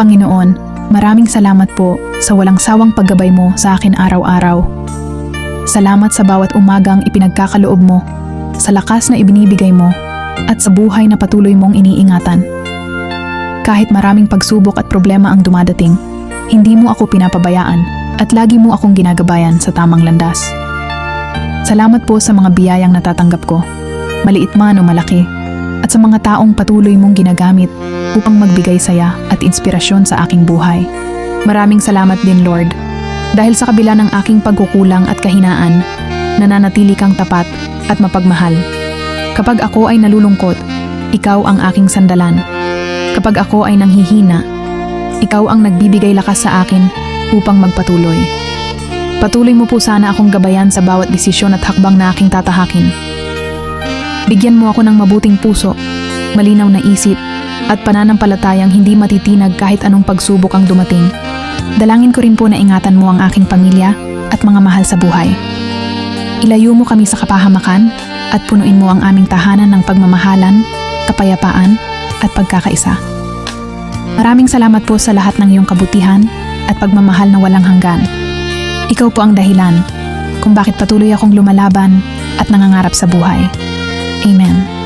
Panginoon, maraming salamat po sa walang sawang paggabay mo sa akin araw-araw. Salamat sa bawat umagang ipinagkakaloob mo, sa lakas na ibinibigay mo, at sa buhay na patuloy mong iniingatan. Kahit maraming pagsubok at problema ang dumadating, hindi mo ako pinapabayaan at lagi mo akong ginagabayan sa tamang landas. Salamat po sa mga biyayang natatanggap ko, maliit man o malaki, at sa mga taong patuloy mong ginagamit upang magbigay saya at inspirasyon sa aking buhay. Maraming salamat din, Lord, dahil sa kabila ng aking pagkukulang at kahinaan, nananatili kang tapat at mapagmahal. Kapag ako ay nalulungkot, ikaw ang aking sandalan. Kapag ako ay nanghihina, ikaw ang nagbibigay lakas sa akin upang magpatuloy. Patuloy mo po sana akong gabayan sa bawat desisyon at hakbang na aking tatahakin. Bigyan mo ako ng mabuting puso, malinaw na isip, at pananampalatayang hindi matitinag kahit anong pagsubok ang dumating. Dalangin ko rin po na ingatan mo ang aking pamilya at mga mahal sa buhay. Ilayo mo kami sa kapahamakan at punuin mo ang aming tahanan ng pagmamahalan, kapayapaan, at pagkakaisa. Maraming salamat po sa lahat ng iyong kabutihan at pagmamahal na walang hanggan. Ikaw po ang dahilan kung bakit patuloy akong lumalaban at nangangarap sa buhay. Amen.